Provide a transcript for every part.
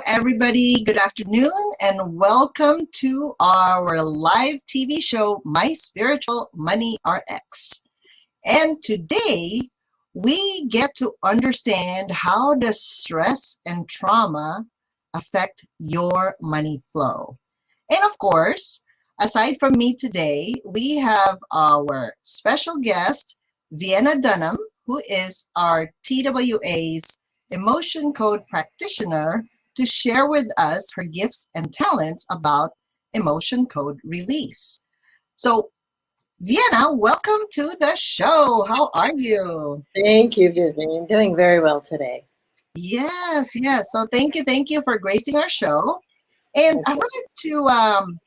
everybody. Good afternoon, and welcome to our live TV show, My Spiritual Money RX. And today, we get to understand how does stress and trauma affect your money flow. And of course, aside from me today, we have our special guest, Vienna Dunham, who is our TWA's Emotion Code Practitioner, to share with us her gifts and talents about emotion code release. So, Vienna, welcome to the show. How are you? Thank you, Vivian. Doing very well today. Yes. So thank you for gracing our show. And I wanted to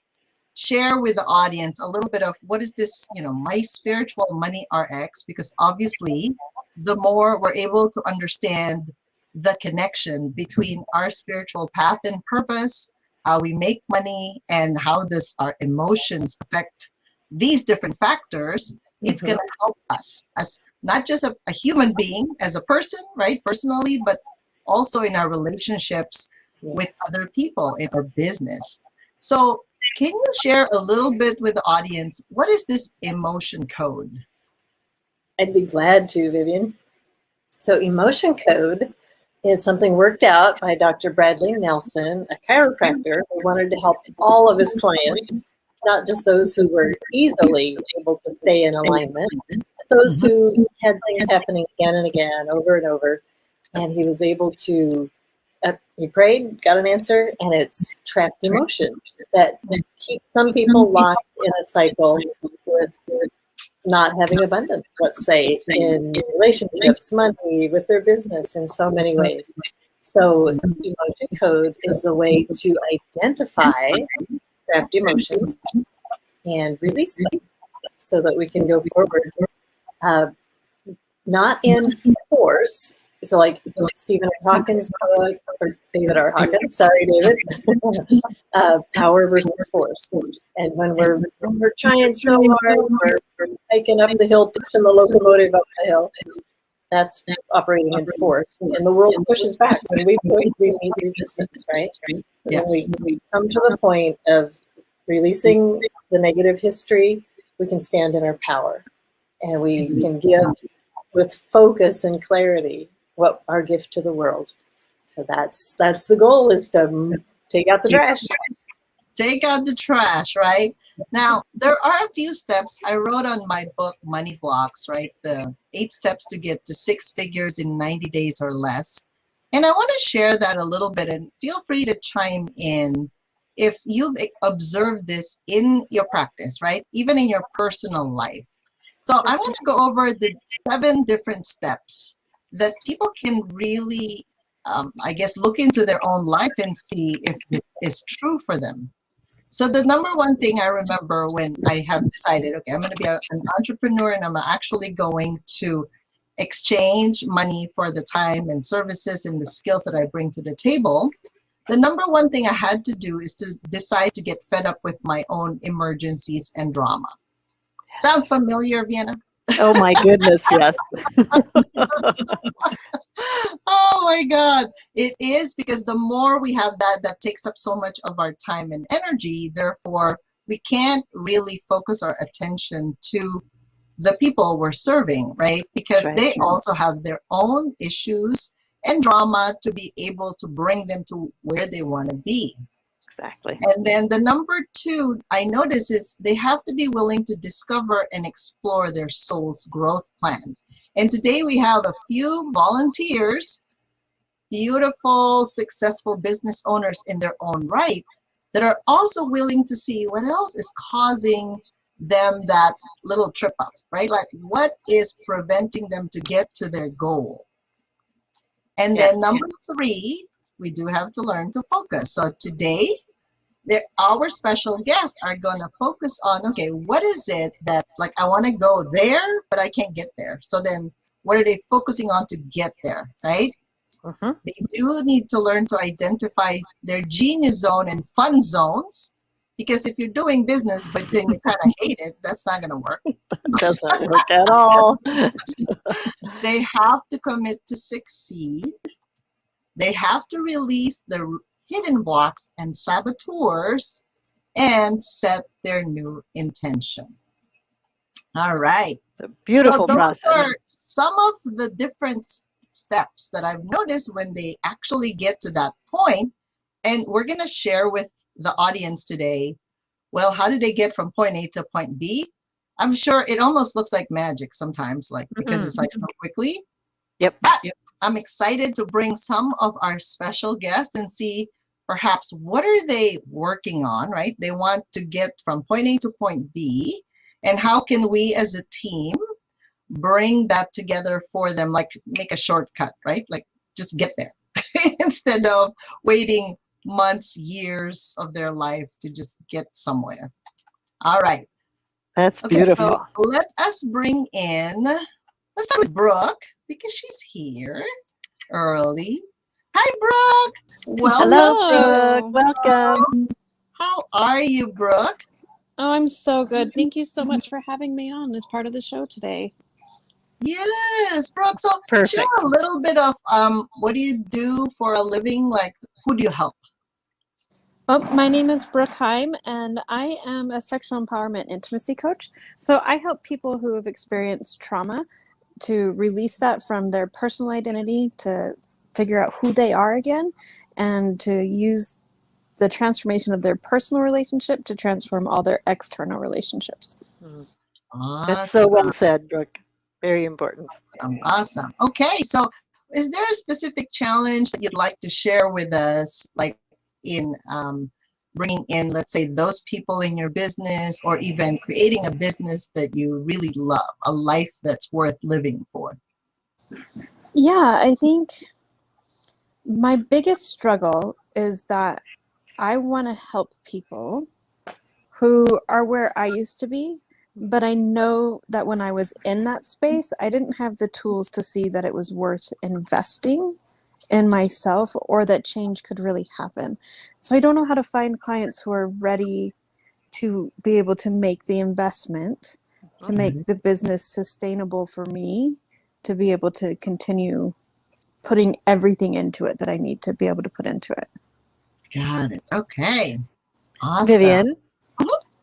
share with the audience a little bit of what is this, My Spiritual Money RX, because obviously the more we're able to understand the connection between our spiritual path and purpose, how we make money, and how does our emotions affect these different factors, it's going to help us as not just a human being, as a person, right, personally, but also in our relationships with other people in our business. So can you share a little bit with the audience, what is this emotion code? I'd be glad to, Vivian. So emotion code is something worked out by Dr. Bradley Nelson, a chiropractor who wanted to help all of his clients, not just those who were easily able to stay in alignment, but those who had things happening again and again, over and over. And he was able to, he prayed, got an answer, and it's trapped emotions that keep some people locked in a cycle with not having abundance, let's say, in relationships, money, with their business, in so many ways. So emotion code is the way to identify trapped emotions and release them so that we can go forward. Not in force. So like Stephen R. Hawkins' book, or David R. Hawkins, sorry, David, Power versus Force. And when we're trying so hard, we're hiking up the hill, pushing the locomotive up the hill, that's operating in force. And the world pushes back. When we push, we meet resistance, right? Yes. When we come to the point of releasing the negative history, we can stand in our power. And we can give with focus and clarity what our gift to the world. So that's the goal, is to take out the trash. Take out the trash, right? Now, there are a few steps I wrote on my book, Money Blocks, right? The 8 steps to get to 6 figures in 90 days or less. And I want to share that a little bit, and feel free to chime in if you've observed this in your practice, right? Even in your personal life. So I want to go over the 7 different steps that people can really, look into their own life and see if it is true for them. So the number one thing I remember when I have decided, okay, I'm going to be an entrepreneur and I'm actually going to exchange money for the time and services and the skills that I bring to the table, the number one thing I had to do is to decide to get fed up with my own emergencies and drama. Sounds familiar, Vienna? Oh my goodness, yes. Oh my God. It is, because the more we have that takes up so much of our time and energy. Therefore, we can't really focus our attention to the people we're serving, right? Because they also have their own issues and drama to be able to bring them to where they want to be. Exactly. And then the number 2 I notice is they have to be willing to discover and explore their soul's growth plan. And today we have a few volunteers, beautiful, successful business owners in their own right, that are also willing to see what else is causing them that little trip up, right? Like, what is preventing them to get to their goal? And then number 3, we do have to learn to focus. So today, our special guests are going to focus on, okay, what is it that, like, I want to go there, but I can't get there. So then what are they focusing on to get there, right? They do need to learn to identify their genius zone and fun zones, because if you're doing business, but then you kind of hate it, that's not going to work. Doesn't work at all. They have to commit to succeed. They have to release the hidden blocks and saboteurs and set their new intention. All right. It's a So beautiful those process. are some of the different steps that I've noticed when they actually get to that point. And we're going to share with the audience today, well, how did they get from point A to point B? I'm sure it almost looks like magic sometimes, like because it's like so quickly. Yep. But I'm excited to bring some of our special guests and see perhaps what are they working on, right? They want to get from point A to point B, and how can we as a team bring that together for them, like make a shortcut, right? Like just get there instead of waiting months, years of their life to just get somewhere. All right. That's Okay, beautiful. so let us bring in, let's start with Brooke because she's here early. Hi, Brooke. Welcome. Hello, Brooke. Welcome. How are you, Brooke? Oh, I'm so good. Thank you so much for having me on as part of the show today. Yes, Brooke. So Perfect. share a little bit of what do you do for a living? Like, who do you help? Oh, my name is Brooke Heim, and I am a sexual empowerment intimacy coach. So I help people who have experienced trauma to release that from their personal identity, to figure out who they are again, and to use the transformation of their personal relationship to transform all their external relationships. That's so well said, Brooke. Very important. Awesome. Okay, so is there a specific challenge that you'd like to share with us, like in bringing in, let's say, those people in your business, or even creating a business that you really love, a life that's worth living for? Yeah, I think my biggest struggle is that I want to help people who are where I used to be, but I know that when I was in that space, I didn't have the tools to see that it was worth investing in myself or that change could really happen. So I don't know how to find clients who are ready to be able to make the investment, to make the business sustainable for me, to be able to continue putting everything into it that I need to be able to put into it. Got it. Okay. Awesome.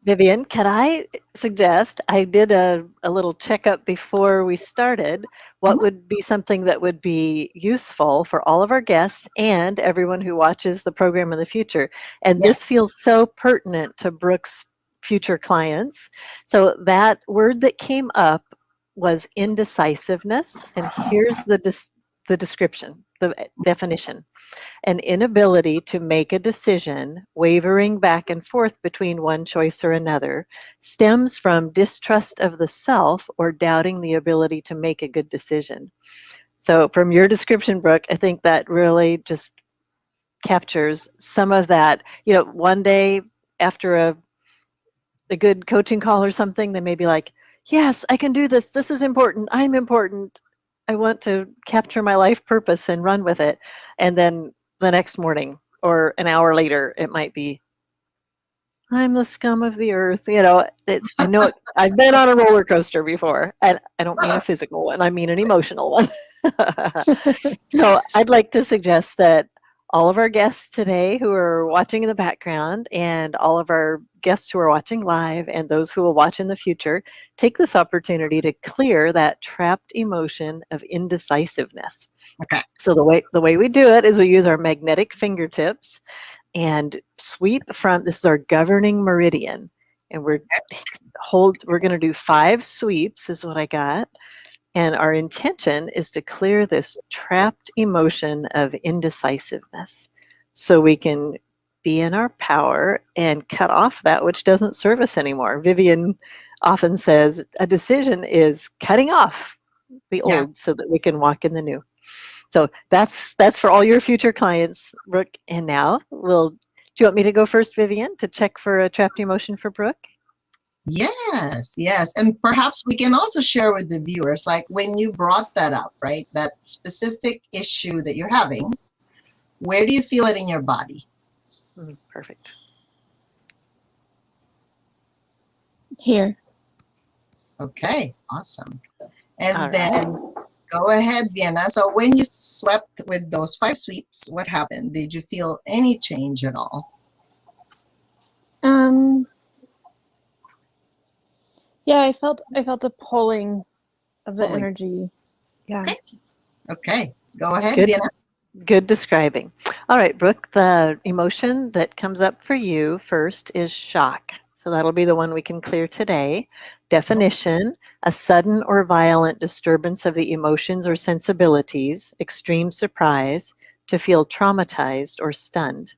Vivian, can I suggest, I did a little checkup before we started, what would be something that would be useful for all of our guests and everyone who watches the program in the future. And this feels so pertinent to Brooke's future clients. So that word that came up was indecisiveness. And here's the description, the definition. An inability to make a decision, wavering back and forth between one choice or another, stems from distrust of the self or doubting the ability to make a good decision. So from your description, Brooke, I think that really just captures some of that. You know, one day after a good coaching call or something, they may be like, yes, I can do this. This is important. I'm important. I want to capture my life purpose and run with it. And then the next morning or an hour later, it might be, I'm the scum of the earth. You know, I know it, I've been on a roller coaster before, and I don't mean a physical one, I mean an emotional one. So I'd like to suggest that all of our guests today who are watching in the background, and all of our guests who are watching live, and those who will watch in the future, take this opportunity to clear that trapped emotion of indecisiveness. Okay. So the way we do it is we use our magnetic fingertips and sweep from, this is our governing meridian, and we're going to do 5 sweeps is what I got. And our intention is to clear this trapped emotion of indecisiveness so we can be in our power and cut off that which doesn't serve us anymore. Vivian often says a decision is cutting off the old so that we can walk in the new. So that's for all your future clients, Brooke. And now do you want me to go first, Vivian, to check for a trapped emotion for Brooke? Yes, yes. And perhaps we can also share with the viewers, like when you brought that up, right? That specific issue that you're having, where do you feel it in your body? Perfect. Here. Okay, awesome. And then Go ahead, Vienna. So when you swept with those 5 sweeps, what happened? Did you feel any change at all? Yeah, I felt a pulling of the Pulling. energy. Yeah. Okay. Go ahead, Good. Vienna. Good describing. All right, Brooke, the emotion that comes up for you first is shock. So that'll be the one we can clear today. Definition, a sudden or violent disturbance of the emotions or sensibilities, extreme surprise, to feel traumatized or stunned.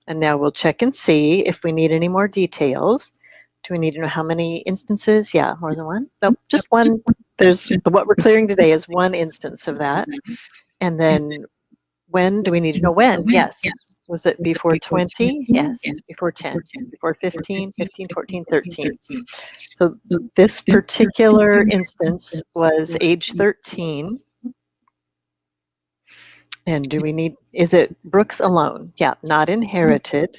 And now we'll check and see if we need any more details. Do we need to know how many instances? Yeah, more than one? Nope, just one. There's what we're clearing today is one instance of that. And then when do we need to know when? Yes. Was it before 20? Yes. Before 10? Before 15, 15, 14, 13. So this particular instance was age 13. And do we need, is it Brooks alone? Yeah, not inherited.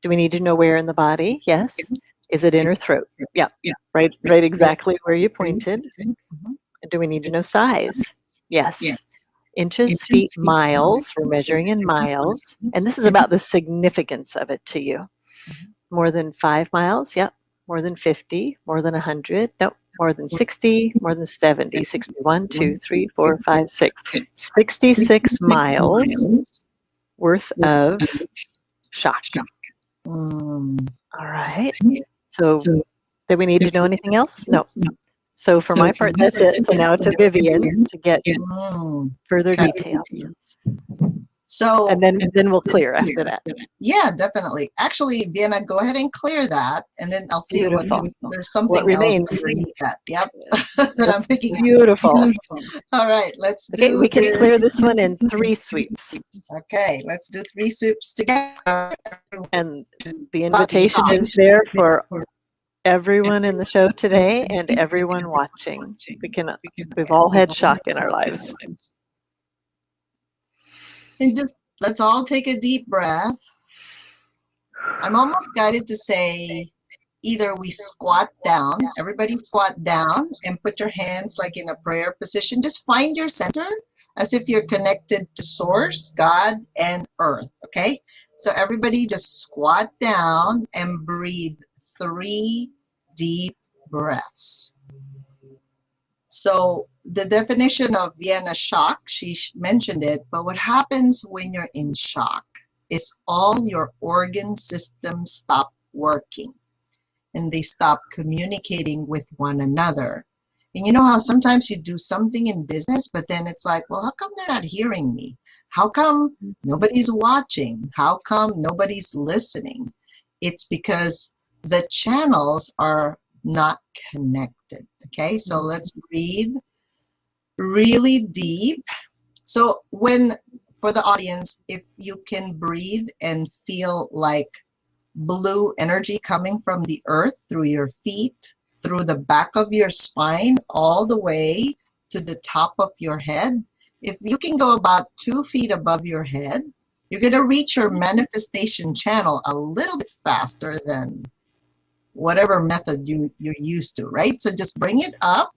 Do we need to know where in the body? Yes. Is it in her throat? Yeah, right exactly where you pointed. Do we need to know size? Yes. Inches, feet, miles. We're measuring in miles. And this is about the significance of it to you. More than 5 miles? Yep. More than 50? More than 100? Nope. More than 60? More than 70? 61, 2, 3, 4, 5, 6. 66 miles worth of shock. All right. So do we need to know anything else? No. So for my part, that's it. So now to Vivian to get further details. So, and then we'll clear after that. Yeah, definitely. Actually, Vienna, go ahead and clear that, and then I'll see what there's something what remains. else underneath that. Yep, that I'm picking up. Beautiful. All right, let's okay, do. We can clear this one in 3 sweeps. Okay, let's do 3 sweeps together. And the invitation is there for everyone in the show today and everyone watching. We've all had shock in our lives. And just let's all take a deep breath. I'm almost guided to say either we squat down, everybody squat down and put your hands like in a prayer position. Just find your center as if you're connected to source, God, and earth, okay? So everybody just squat down and breathe 3 deep breaths. So the definition of Vienna shock, she mentioned it, but what happens when you're in shock is all your organ systems stop working and they stop communicating with one another. And you know how sometimes you do something in business, but then it's like, well, how come they're not hearing me? How come nobody's watching? How come nobody's listening? It's because the channels are not connected. Okay, so let's breathe really deep. So for the audience, if you can breathe and feel like blue energy coming from the earth through your feet, through the back of your spine, all the way to the top of your head. If you can go about 2 feet above your head, you're going to reach your manifestation channel a little bit faster than whatever method you're used to, right? So just bring it up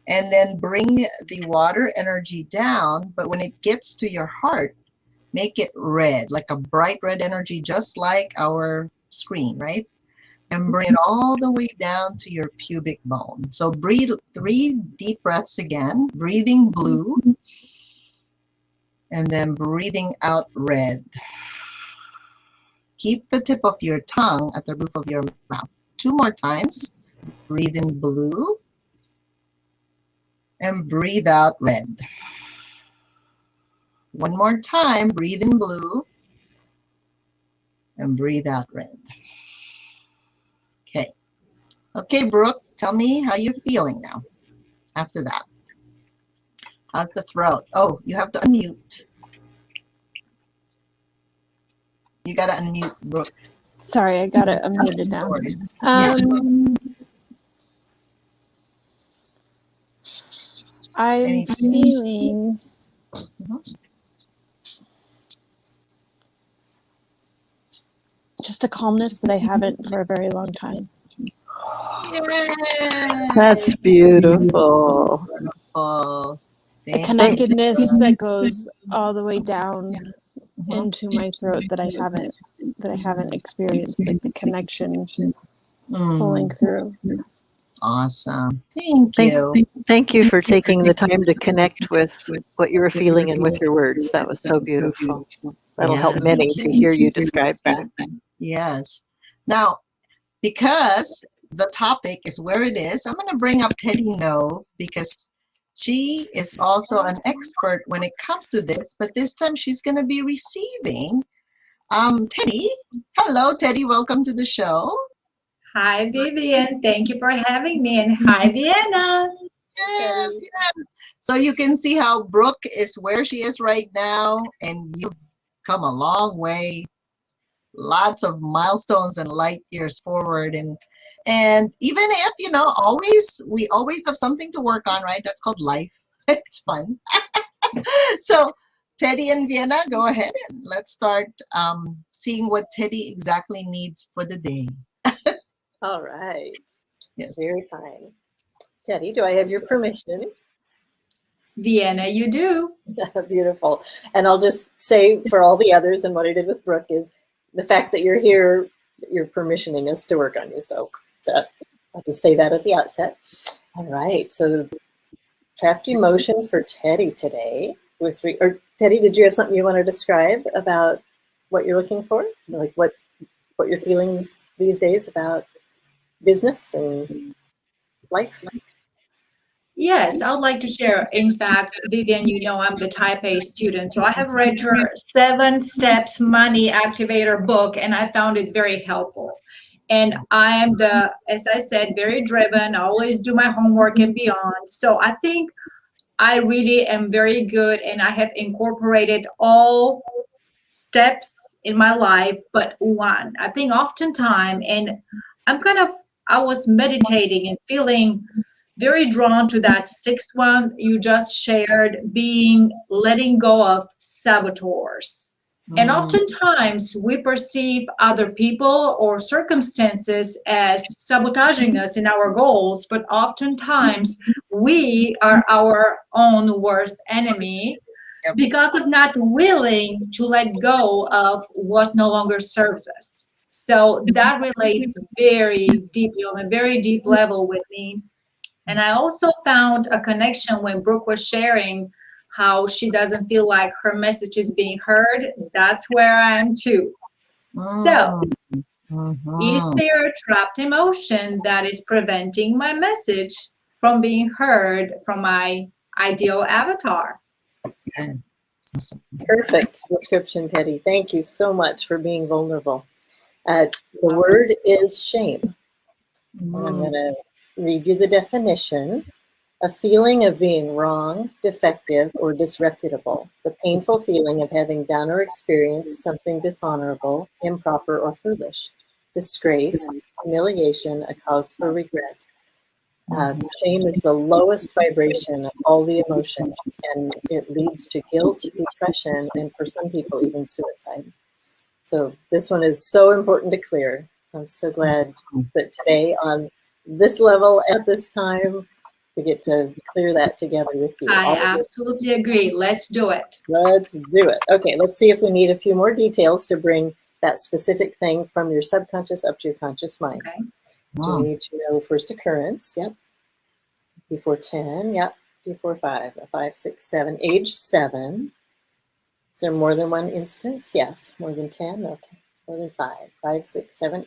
and then bring the water energy down. But when it gets to your heart, make it red, like a bright red energy, just like our screen, right? And bring it all the way down to your pubic bone. So breathe 3 deep breaths again, breathing blue, and then breathing out red. Keep the tip of your tongue at the roof of your mouth. 2 more times. Breathe in blue and breathe out red. 1 more time. Breathe in blue and breathe out red. Okay. Okay, Brooke, tell me how you're feeling now after that. How's the throat? Oh, you have to unmute. You got to unmute, Brooke. Sorry, I got it unmuted now. I'm feeling just a calmness that I haven't for a very long time. Yay! That's beautiful. Wonderful. a Thank you. connectedness that goes all the way down Mhm. into my throat that I haven't experienced, like the connection pulling Mm, through. awesome. Thank Thank, you. thank you for taking the time to connect with what you were feeling and with your words. That was so beautiful. That'll help Yeah. many to hear you describe that. Yes. Now, because the topic is where it is, I'm going to bring up Teddy Nove because she is also an expert when it comes to this, but this time she's going to be receiving. Teddy. Hello, Teddy. Welcome to the show. Hi, Vivian. Thank you for having me. And hi, Vienna. Yes, yes. So you can see how Brooke is where she is right now, and you've come a long way. Lots of milestones and light years forward, and even if we always have something to work on, right? That's called life. It's fun. So Teddy and Vienna, go ahead and let's start seeing what Teddy exactly needs for the day. All right. Yes. Very fine. Teddy, do I have your permission? Vienna, you do. Beautiful. And I'll just say for all the others, and what I did with Brooke is the fact that you're here, you're permissioning us to work on you. So I'll just say that at the outset. All right. So trapped emotion for Teddy today. Teddy, did you have something you want to describe about what you're looking for? Like what you're feeling these days about business and life? Yes, I would like to share. In fact, Vivian, you know I'm the Type A student, so I have read your 7 Steps Money Activator book, and I found it very helpful. And I am as I said, very driven. I always do my homework and beyond. So I think I really am very good, and I have incorporated all steps in my life, but one. I think oftentimes, and I was meditating and feeling very drawn to that 6th one you just shared, letting go of saboteurs. And oftentimes we perceive other people or circumstances as sabotaging us in our goals, but oftentimes we are our own worst enemy because of not willing to let go of what no longer serves us. So that relates very deeply on a very deep level with me. And I also found a connection when Brooke was sharing how she doesn't feel like her message is being heard. That's where I am too. So, is there a trapped emotion that is preventing my message from being heard from my ideal avatar? Perfect description, Teddy. Thank you so much for being vulnerable. The word is shame. So I'm going to read you the definition. A feeling of being wrong, defective, or disreputable. The painful feeling of having done or experienced something dishonorable, improper, or foolish. Disgrace, humiliation, a cause for regret. Shame is the lowest vibration of all the emotions, and it leads to guilt, depression, and for some people, even suicide. So this one is so important to clear. So I'm so glad that today on this level at this time, we get to clear that together with you. I absolutely agree. Let's do it. Let's do it. Okay, let's see if we need a few more details to bring that specific thing from your subconscious up to your conscious mind. Okay. Do we need to know first occurrence? Yep. Before 10, yep. Before 5, 5, 6, 7, age 7. Is there more than one instance? Yes. More than 10? Okay. More than 5, 5, 6, 7,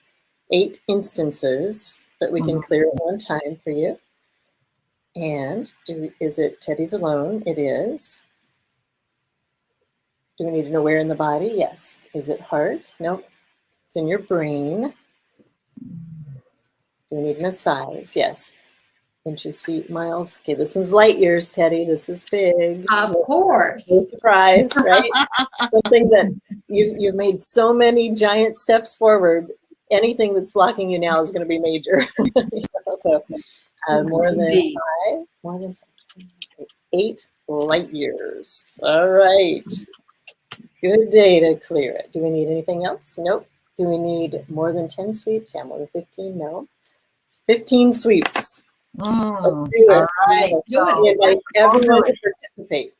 8 instances that we can clear at one time for you. And is it Teddy's alone? It is. Do we need to know where in the body? Yes. Is it heart? Nope. It's in your brain. Do we need to know size? Yes. Inches, feet, miles. Okay, this one's light years, Teddy. This is big. Of course. No surprise, right? Something that you've made so many giant steps forward. Anything that's blocking you now is going to be major. So more than 5, more than 10, 8 light years. All right. Good day to clear it. Do we need anything else? Nope. Do we need more than 10 sweeps? Yeah, more than 15? No. 15 sweeps. Let's do this. All right. We invite everyone to participate.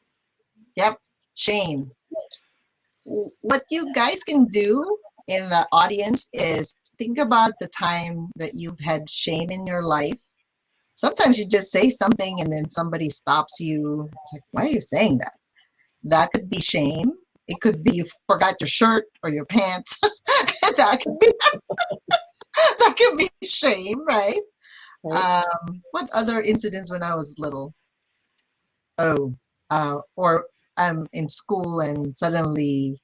Yep, shame. What you guys can do in the audience is think about the time that you've had shame in your life. Sometimes you just say something and then somebody stops you. It's like, why are you saying that? That could be shame. It could be you forgot your shirt or your pants. that could be shame, right? Right? What other incidents when I was little? Oh, or I'm in school and suddenly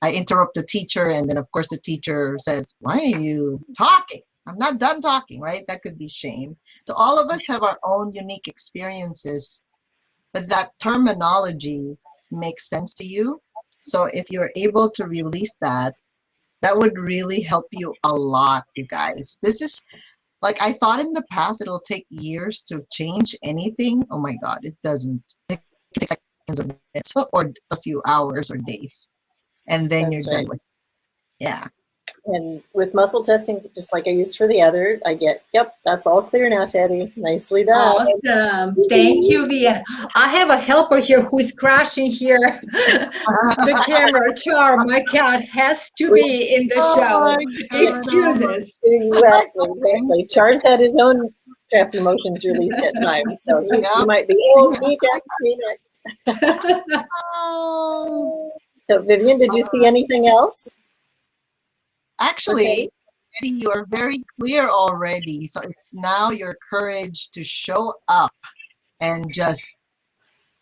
I interrupt the teacher, and then of course the teacher says, "Why are you talking? I'm not done talking," right? That could be shame. So all of us have our own unique experiences, but that terminology makes sense to you. So if you're able to release that, that would really help you a lot, you guys. This is like I thought in the past it'll take years to change anything. Oh my God, it doesn't. It takes seconds or minutes or a few hours or days. And then That's you're done right. with it. Yeah. And with muscle testing, just like I used for the other, I get, yep, that's all clear now, Teddy. Nicely done. Awesome. Thank you, Vivian. I have a helper here who is crashing here. The camera. Char, my cat has to be in the show. Excuses. Exactly. Char's had his own trap emotions released at times, so he Yeah. might be, oh, me next. Oh. So, Vivian, did you see anything else? Actually, Eddie, you are very clear already. So it's now your courage to show up and just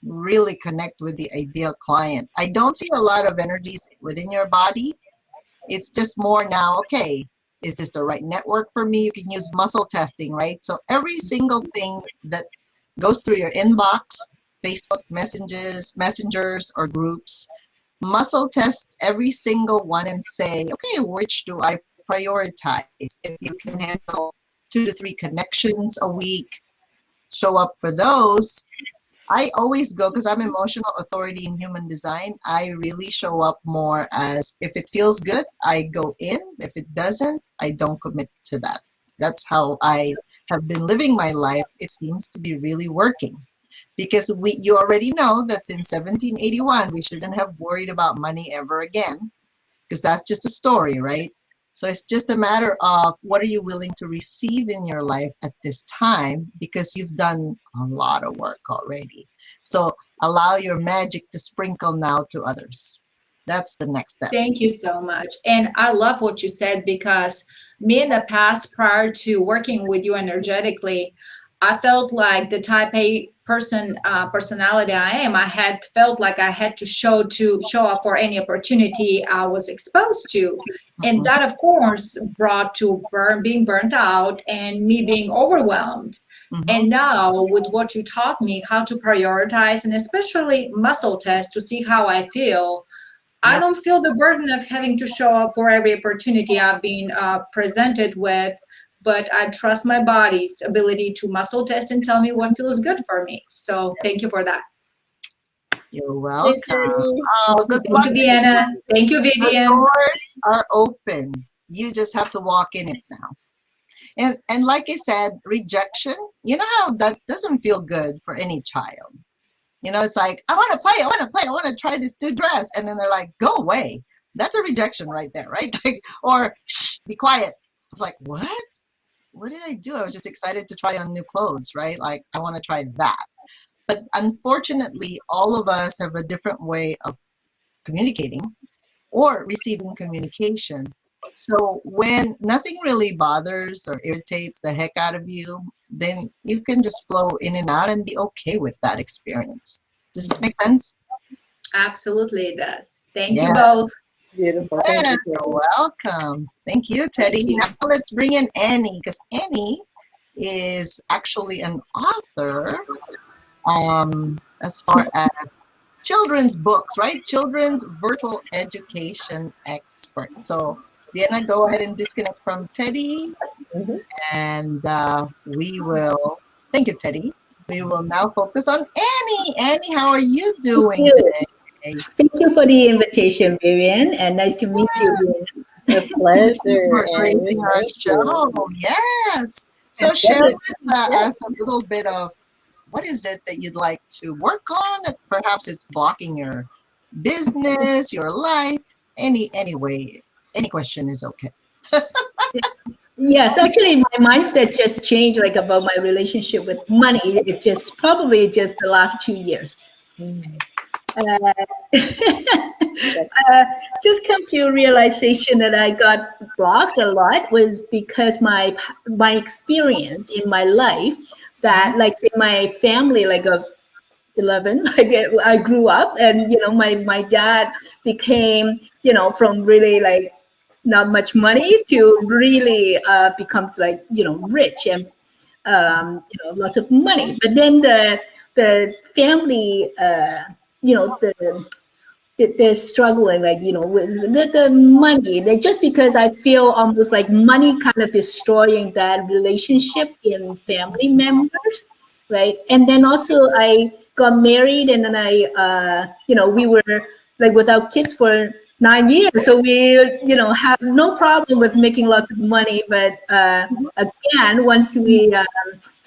really connect with the ideal client. I don't see a lot of energies within your body. It's just more now, okay, is this the right network for me? You can use muscle testing, right? So every single thing that goes through your inbox, Facebook messengers or groups, muscle test every single one and say, okay, which do I prioritize? If you can handle 2 to 3 connections a week, show up for those. I always go, because I'm emotional authority in human design, I really show up more as if it feels good, I go in. If it doesn't, I don't commit to that. That's how I have been living my life. It seems to be really working. Because you already know that in 1781, we shouldn't have worried about money ever again, because that's just a story, right? So it's just a matter of what are you willing to receive in your life at this time, because you've done a lot of work already. So allow your magic to sprinkle now to others. That's the next step. Thank you so much. And I love what you said, because me in the past, prior to working with you energetically, I felt like the type A personality I am. I had felt like I had to show up for any opportunity I was exposed to, and that of course brought to being burnt out and me being overwhelmed. And now with what you taught me, how to prioritize and especially muscle test to see how I feel, I don't feel the burden of having to show up for every opportunity I've been presented with. But I trust my body's ability to muscle test and tell me what feels good for me. So thank you for that. You're welcome. Thank you, Vienna. Thank you, Vivian. The doors are open. You just have to walk in it now. And like I said, rejection, you know how that doesn't feel good for any child. You know, it's like, I want to play, I want to try this new dress. And then they're like, go away. That's a rejection right there, right? Like, or, shh, be quiet. It's like, what? What did I do? I was just excited to try on new clothes, right? Like, I want to try that. But unfortunately, all of us have a different way of communicating or receiving communication. So when nothing really bothers or irritates the heck out of you, then you can just flow in and out and be okay with that experience. Does this make sense? Absolutely, it does. Thank you both. Beautiful. Yeah, Thank you. you're welcome. Thank you, Teddy. Thank you. Now let's bring in Annie, because Annie is actually an author as far as children's books, right? Children's virtual education expert. So Vienna, go ahead and disconnect from Teddy. And we will, thank you, Teddy. We will now focus on Annie. Annie, how are you doing today? Thank you for the invitation, Vivian, and nice to meet you. A pleasure. For gracing our show. Yes. So share with us a little bit of What is it that you'd like to work on? Perhaps it's blocking your business, your life, anyway. Any question is okay. Yes, actually, my mindset just changed, like about my relationship with money. It just probably just the last 2 years. Uh, just come to a realization that I got blocked a lot was because my experience in my life, that like in my family, like of 11, I grew up, and my dad became, from really like not much money to really becomes like rich, and lots of money. But then the family, they're struggling, like with the money. They, just because I feel almost like money kind of destroying that relationship in family members, right? And then also I got married, and then we were like without kids for 9 years, so we have no problem with making lots of money. But again, once we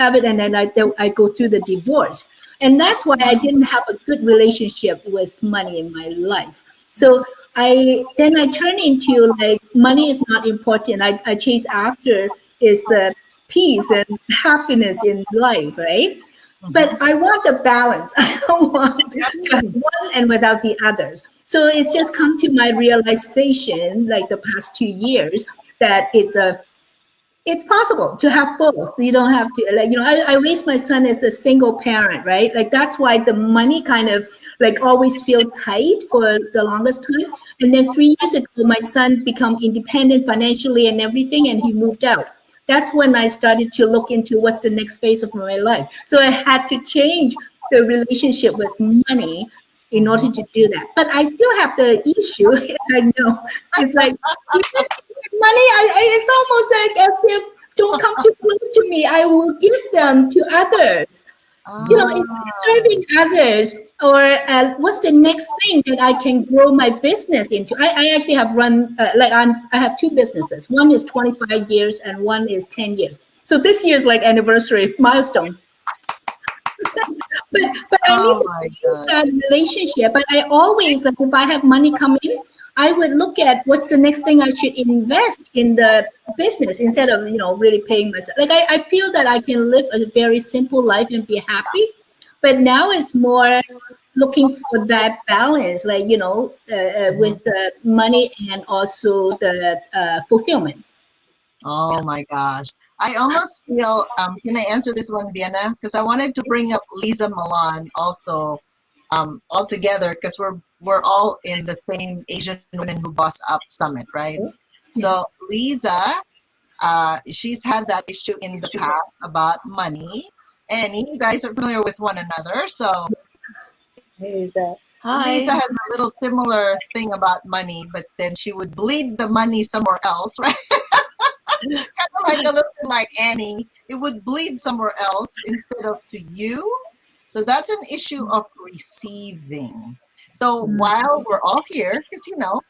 have it, and then I go through the divorce. And that's why I didn't have a good relationship with money in my life. So I turned into like, money is not important. I chase after is the peace and happiness in life, right? But I want the balance. I don't want to have one and without the others. So it's just come to my realization, like the past 2 years, that it's possible to have both. You don't have to, like, I raised my son as a single parent, right? Like, that's why the money kind of like always feel tight for the longest time. And then 3 years ago, my son became independent financially and everything, and he moved out. That's when I started to look into what's the next phase of my life. So I had to change the relationship with money in order to do that. But I still have the issue. I know it's like, money, it's almost like as if, don't come too close to me, I will give them to others. It's serving others, or what's the next thing that I can grow my business into. I actually have run I have 2 businesses. One is 25 years and one is 10 years. So this year's like anniversary milestone. but I need to build that relationship. But I always, like, if I have money come in, I would look at what's the next thing I should invest in the business, instead of, really paying myself. Like, I feel that I can live a very simple life and be happy. But now it's more looking for that balance, like, with the money and also the fulfillment. Oh my gosh. I almost feel, can I answer this one, Vienna? Because I wanted to bring up Lisa Milan also all together, because we're all in the same Asian Women Who Boss Up Summit, right? So Lisa, she's had that issue in the past about money, and you guys are familiar with one another. So Lisa. Hi. Lisa has a little similar thing about money, but then she would bleed the money somewhere else, right? Kind of like a little bit like Annie. It would bleed somewhere else instead of to you. So that's an issue of receiving. So while we're all here, because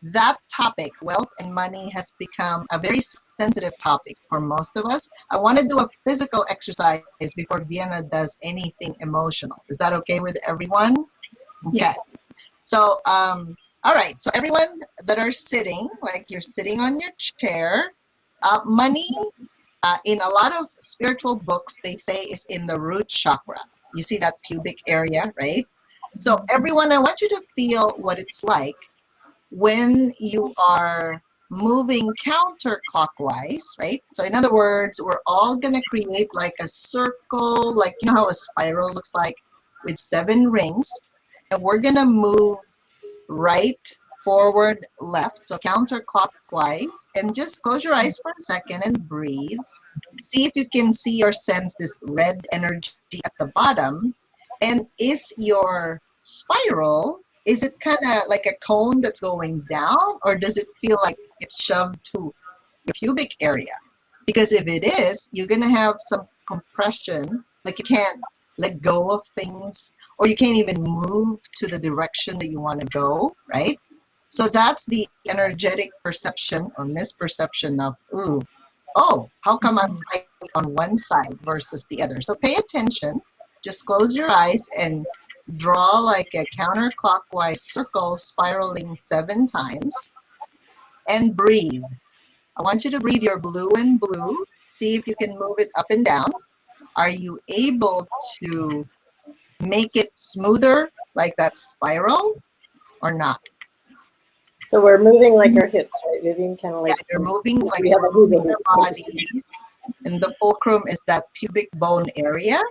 that topic, wealth and money, has become a very sensitive topic for most of us. I want to do a physical exercise before Vienna does anything emotional. Is that okay with everyone? Okay. Yes. So, all right. So everyone that are sitting, like you're sitting on your chair, money, in a lot of spiritual books, they say is in the root chakra. You see that pubic area, right? So everyone, I want you to feel what it's like when you are moving counterclockwise, right? So in other words, we're all going to create like a circle, like how a spiral looks like, with 7 rings. And we're going to move right, forward, left, so counterclockwise. And just close your eyes for a second and breathe. See if you can see or sense this red energy at the bottom. And is your spiral, is it kind of like a cone that's going down, or does it feel like it's shoved to your pubic area? Because if it is, you're going to have some compression, like you can't let go of things, or you can't even move to the direction that you want to go, right? So that's the energetic perception or misperception of, how come I'm tight on one side versus the other. So pay attention. Just close your eyes and draw like a counterclockwise circle spiraling 7 times and breathe. I want you to breathe your blue and blue. See if you can move it up and down. Are you able to make it smoother like that spiral or not? So we're moving like our hips, right, Vivian? Kind of like Yeah, you're moving like we have a we're moving moving your bodies. And the fulcrum is that pubic bone area.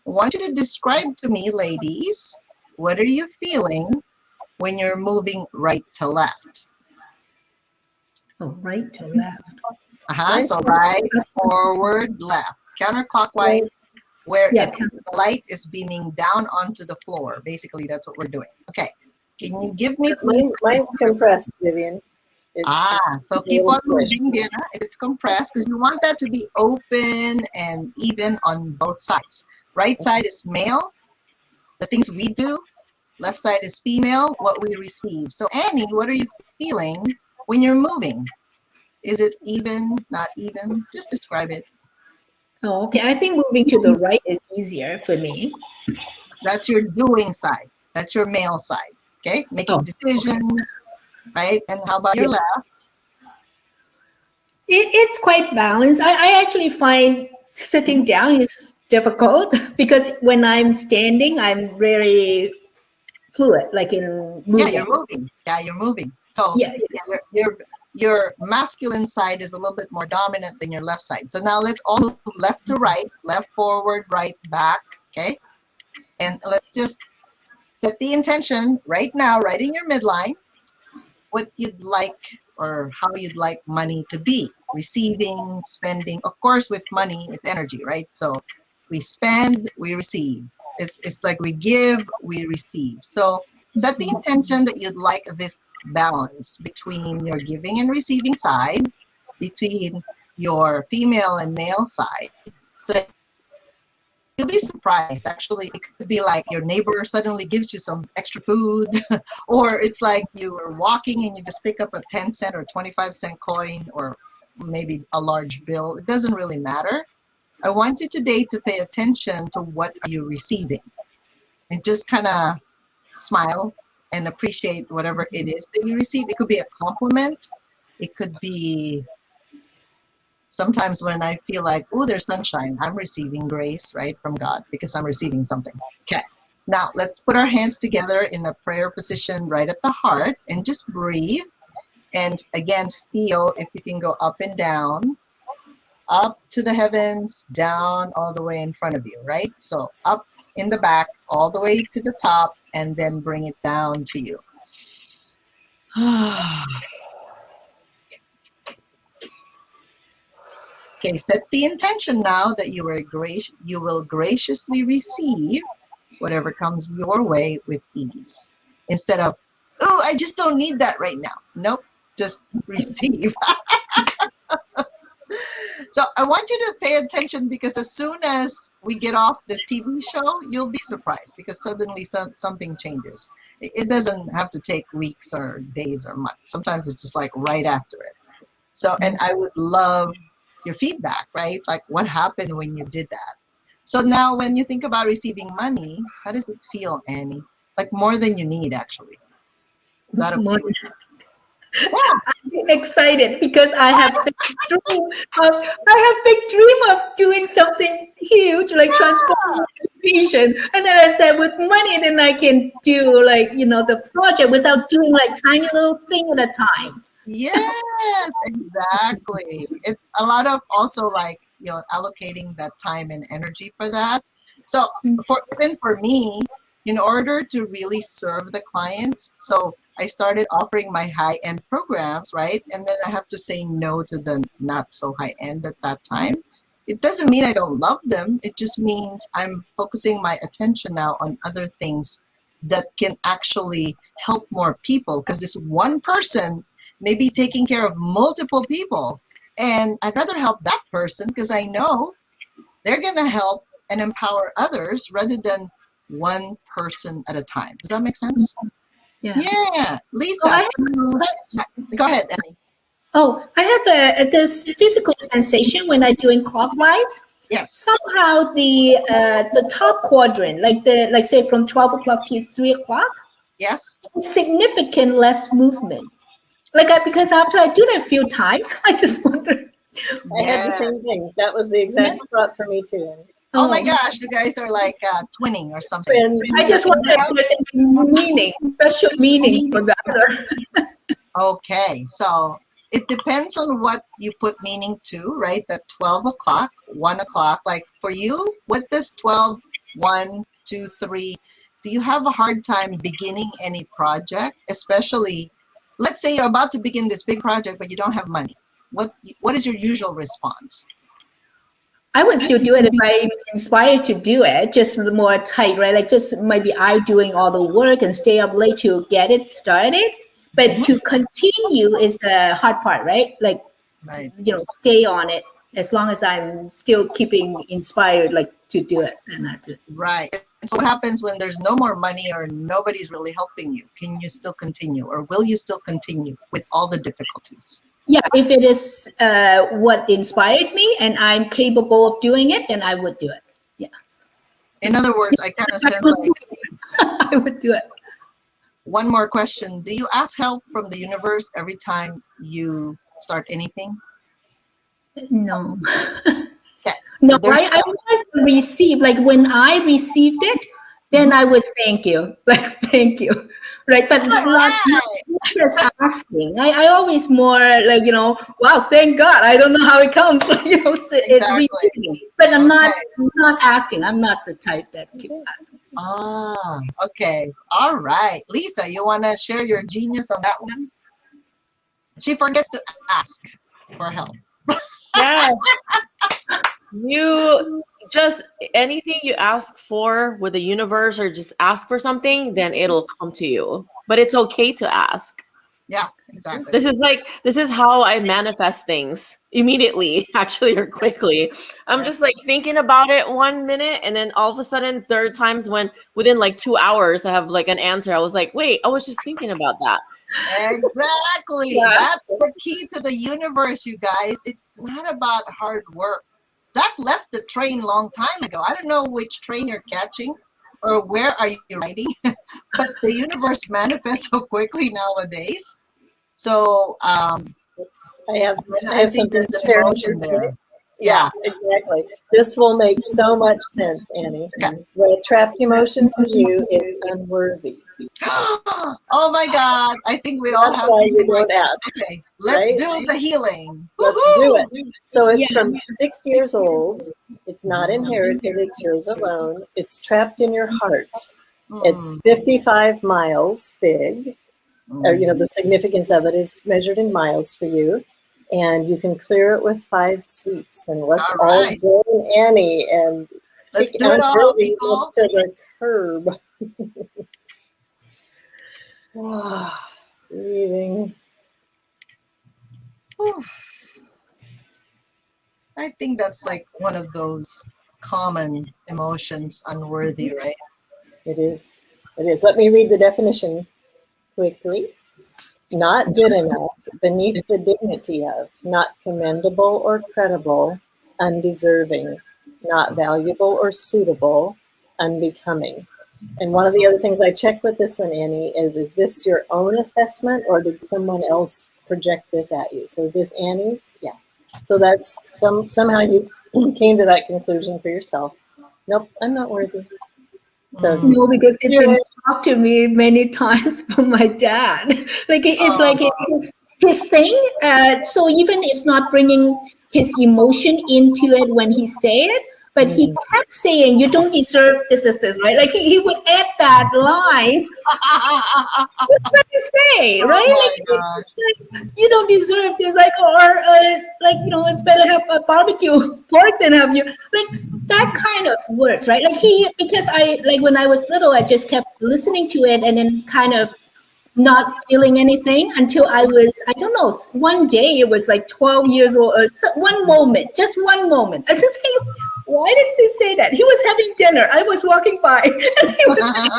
I want you to describe to me, ladies, what are you feeling when you're moving right to left? Oh, right to left. Nice. So right, forward, left. Counterclockwise, where Yeah. the light is beaming down onto the floor. Basically, that's what we're doing. Okay. Can you give me, please? Mine's compressed, Vivian. It's So a keep little on moving, Diana. It's compressed because you want that to be open and even on both sides. Right side is male, the things we do. Left side is female, what we receive. So Annie, what are you feeling when you're moving? Is it even, not even? Just describe it. Oh, okay. I think moving to the right is easier for me. That's your doing side. That's your male side. Okay, making decisions, right? And how about your left? It's quite balanced. I actually find sitting down is difficult because when I'm standing, I'm very fluid, like in moving. Yeah, you're moving. Yeah, you're moving. So Yeah, your masculine side is a little bit more dominant than your left side. So now let's all move left to right, left forward, right back. Okay, and let's just set the intention right now, right in your midline, what you'd like or how you'd like money to be. Receiving, spending. Of course, with money, it's energy, right? So we spend, we receive. It's like we give, we receive. So set the intention that you'd like this balance between your giving and receiving side, between your female and male side. So you'll be surprised. Actually, it could be like your neighbor suddenly gives you some extra food, or it's like you were walking and you just pick up a 10-cent or 25-cent coin, or maybe a large bill. It doesn't really matter. I want you today to pay attention to what are you receiving, and just kind of smile and appreciate whatever it is that you receive. It could be a compliment. It could be sometimes when I feel like, oh, there's sunshine, I'm receiving grace, right, from God, because I'm receiving something. Okay. Now, let's put our hands together in a prayer position right at the heart and just breathe. And again, feel if you can go up and down, up to the heavens, down all the way in front of you, right? So up in the back, all the way to the top, and then bring it down to you. Okay, set the intention now that you will graciously receive whatever comes your way with ease. Instead of, oh, I just don't need that right now. Nope, just receive. So I want you to pay attention, because as soon as we get off this TV show, you'll be surprised, because suddenly something changes. It doesn't have to take weeks or days or months. Sometimes it's just like right after it. So, and I would love your feedback, right? Like, what happened when you did that? So now when you think about receiving money, how does it feel, Annie? Like more than you need, actually. Is that okay with you? Yeah. I'm excited because I have big dream of doing something huge, like transforming education. And then I said, with money, then I can do like, the project without doing like tiny little thing at a time. Yes, exactly. It's a lot of also like, allocating that time and energy for that. So even for me, in order to really serve the clients, so I started offering my high-end programs, right? And then I have to say no to the not so high-end at that time. It doesn't mean I don't love them. It just means I'm focusing my attention now on other things that can actually help more people, because this one person may be taking care of multiple people. And I'd rather help that person because I know they're going to help and empower others rather than one person at a time. Does that make sense? Yeah. Lisa, go ahead, Annie. Oh, I have this physical sensation when I'm doing clockwise. Yes. somehow the top quadrant, like say from 12 o'clock to 3 o'clock, Yes. significant less movement. Because after I do that a few times, I just wonder. I had the same thing. That was the exact spot for me too. Oh my gosh, you guys are like twinning or something. Twins. I just wonder if there's any meaning, special meaning for the other. Okay, so it depends on what you put meaning to, right? At 12 o'clock, 1 o'clock. Like for you, what does 12, 1, 2, 3, do you have a hard time beginning any project? Especially, let's say you're about to begin this big project, but you don't have money. What is your usual response? I would still do it if I'm inspired to do it, just more tight, right? Like just maybe I doing all the work and stay up late to get it started. But to continue is the hard part, right? Like, stay on it as long as I'm still keeping inspired, like to do it and not to. Right. And so what happens when there's no more money or nobody's really helping you? Can you still continue, or will you still continue with all the difficulties? Yeah, if it is what inspired me and I'm capable of doing it, then I would do it. Yeah. In other words, I kind of sense like I would do it. One more question. Do you ask help from the universe every time you start anything? No. Okay. No, So I want to receive, like when I received it, then I would thank you. Like, thank you. Right. But not just asking. I always more like, wow, thank God. I don't know how it comes. So, it's receiving. But I'm not asking. I'm not the type that keep asking. Ah, okay. All right. Lisa, you want to share your genius on that one? She forgets to ask for help. Yes. You just anything you ask for with the universe, or just ask for something, then it'll come to you. But it's okay to ask. Yeah, exactly. This is how I manifest things immediately, actually, or quickly. I'm just like thinking about it 1 minute, and then all of a sudden there are times when within like 2 hours I have like an answer. I was like, wait, I was just thinking about that. Exactly. Yeah. That's the key to the universe, you guys. It's not about hard work. That left the train long time ago. I don't know which train you're catching or where are you riding, but the universe manifests so quickly nowadays. So I have think something there's to an share emotion with you. there. Yeah. Exactly. This will make so much sense, Annie. The trapped emotion for you is unworthy. Oh my God. I think we all That's have why something you like don't that. ask. Okay, let's right? do the healing. Let's Woohoo! do it. So it's from 6 years old. It's not inherited. It's yours alone. It's trapped in your heart. It's 55 miles big. Or, the significance of it is measured in miles for you. And you can clear it with 5 sweeps. And let's all join Annie and Let's kick do it all, unworthy people. to the curb. Breathing. Whew. I think that's like one of those common emotions, unworthy, right? It is. It is. Let me read the definition quickly. Not good enough, beneath the dignity of, not commendable or credible, undeserving, not valuable or suitable, unbecoming. And one of the other things I checked with this one, Annie, is this your own assessment, or did someone else project this at you? So is this Annie's? Yeah. So that's somehow you came to that conclusion for yourself. Nope, I'm not worthy. So No, because it's been talked to me many times from my dad. Like it's like his thing. So even it's not bringing his emotion into it when he say it, but he kept saying, "You don't deserve this, right?" Like he would add that line. What did he say, right? Like, you don't deserve this, like, or it's better have a barbecue pork than have you, like that kind of words, right? Like because when I was little, I just kept listening to it and then kind of not feeling anything until I was, I don't know, one day it was like 12 years old, or one moment. I just saying, why did he say that? He was having dinner. I was walking by and he was saying,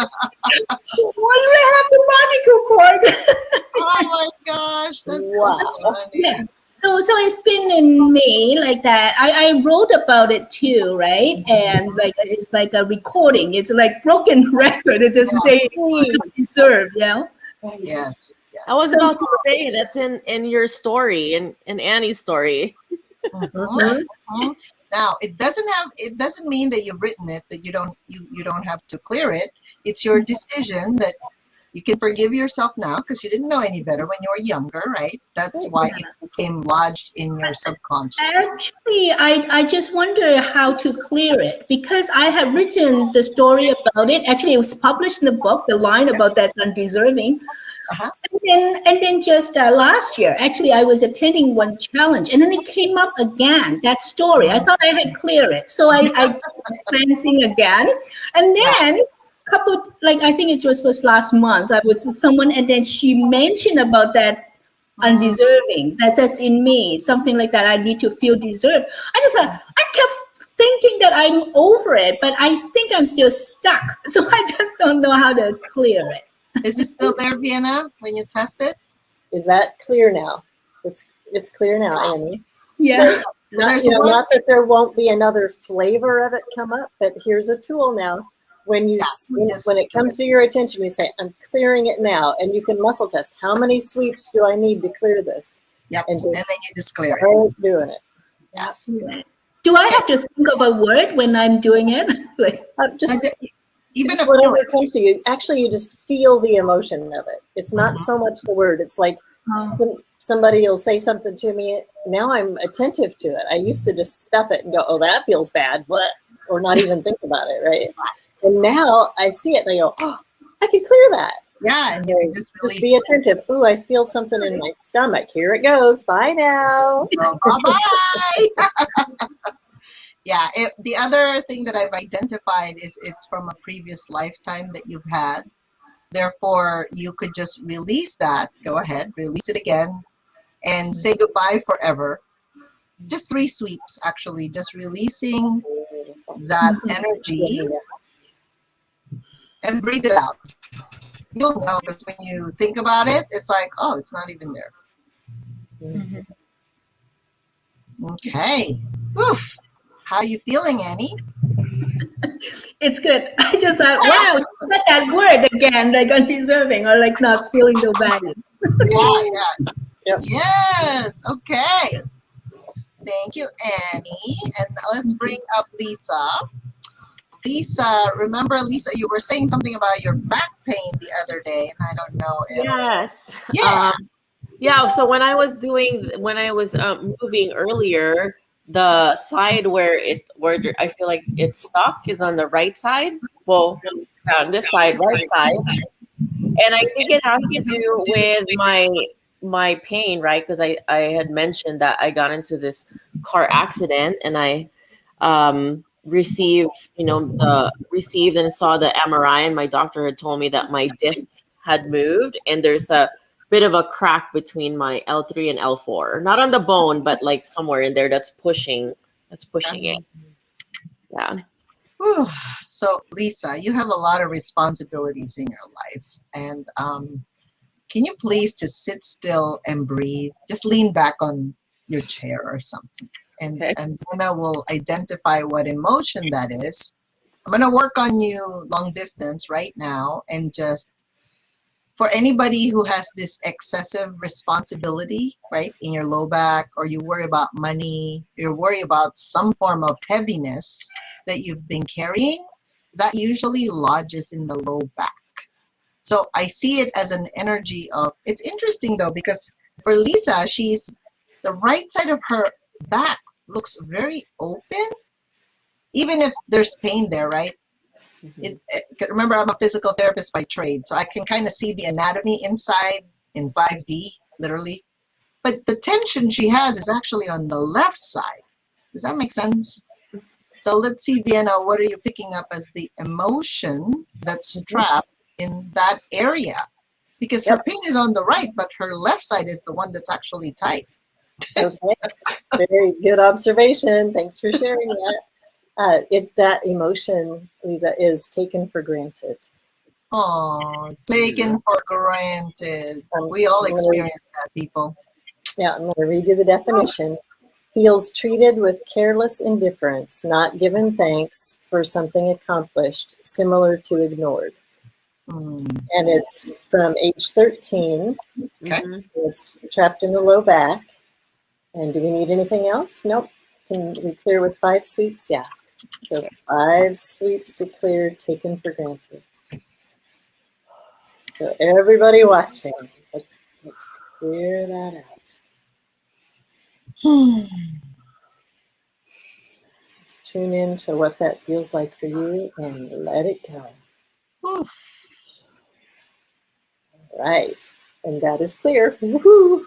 why do I have the barbecue pork? Oh my gosh, that's wow. so funny. Yeah. So it's been in me like that. I wrote about it too, right? And like it's like a recording. It's like broken record. It just say deserve, you know. Yes. I was So- about to say that's in your story, in Annie's story. Mhm. Mhm. Now it doesn't mean that you've written it, that you don't have to clear it. It's your decision that you can forgive yourself now because you didn't know any better when you were younger, right? That's why it became lodged in your subconscious. Actually, I just wonder how to clear it because I have written the story about it. Actually, it was published in the book, the line about that undeserving. Uh-huh. And then just last year, actually, I was attending one challenge, and then it came up again. That story, I thought I had cleared it, so I did cleansing again, and then couple, like I think it was this last month, I was with someone, and then she mentioned about that undeserving, that's in me, something like that. I need to feel deserved. I kept thinking that I'm over it, but I think I'm still stuck. So I just don't know how to clear it. Is it still there, Vienna, when you test it? Is that clear now? It's clear now, Annie. Yeah. There's Not that there won't be another flavor of it come up, but here's a tool now. When when it comes to your attention, you say, "I'm clearing it now," and you can muscle test. How many sweeps do I need to clear this? Yep. And And just then you just clear it. start doing it. Yes. Do I have to think of a word when I'm doing it? Like, Just Even just if whatever comes to you. Actually, you just feel the emotion of it. It's not so much the word. It's like somebody will say something to me. Now I'm attentive to it. I used to just stuff it and go, "Oh, that feels bad," or not even think about it, right? And now I see it and I go, "Oh, I can clear that." yeah, and you can just Just release be it. attentive. Ooh, I feel something in my stomach. Here it goes. Bye now. Bye-bye. Yeah, the other thing that I've identified is it's from a previous lifetime that you've had. Therefore, you could just release that. Go ahead, release it again, and say goodbye forever. Just 3 sweeps, actually, just releasing that energy and breathe it out. You'll know because when you think about it, it's like, oh, it's not even there. Okay. Oof. How you feeling, Annie? it's good. I just thought, wow, you said that word again, like undeserving or like not feeling the value. Yeah. Yep. Yes. Okay. Thank you, Annie. And let's bring up Lisa. Lisa, remember, Lisa, you were saying something about your back pain the other day, and I don't know if. Yes. Yeah. Yeah. So when I was moving earlier, the side where I feel like it's stuck is on the right side. Well, on this side, right side, and I think it has to do with my pain, right? Because I had mentioned that I got into this car accident, and I received and saw the MRI, and my doctor had told me that my discs had moved, and there's a bit of a crack between my L3 and L4, not on the bone, but like somewhere in there that's pushing it. Yeah. Whew. So, Lisa, you have a lot of responsibilities in your life, and can you please just sit still and breathe? Just lean back on your chair or something, and Okay. Jenna will identify what emotion that is. I'm going to work on you long distance right now, and just for anybody who has this excessive responsibility, right, in your low back, or you worry about money, you worry about some form of heaviness that you've been carrying, that usually lodges in the low back. So I see it as an energy of, it's interesting though, because for Lisa, the right side of her back looks very open, even if there's pain there, right? Remember, I'm a physical therapist by trade, so I can kind of see the anatomy inside in 5D, literally. But the tension she has is actually on the left side. Does that make sense? So let's see, Vienna, what are you picking up as the emotion that's trapped in that area? Because her pain is on the right, but her left side is the one that's actually tight. Okay. Very good observation. Thanks for sharing that. That emotion, Lisa, is taken for granted. Oh, taken for granted. We all experience that, people. Yeah, I'm going to read you the definition. Feels treated with careless indifference, not given thanks for something accomplished, similar to ignored. Mm, And it's from age 13. okay. Mhm. So it's trapped in the low back. And do we need anything else? Nope. Can we clear with 5 sweeps? Yeah. So 5 sweeps to clear, taken for granted. So everybody watching, let's clear that out. Just tune in to what that feels like for you and let it go. Whew. Right. And that is clear. Woohoo!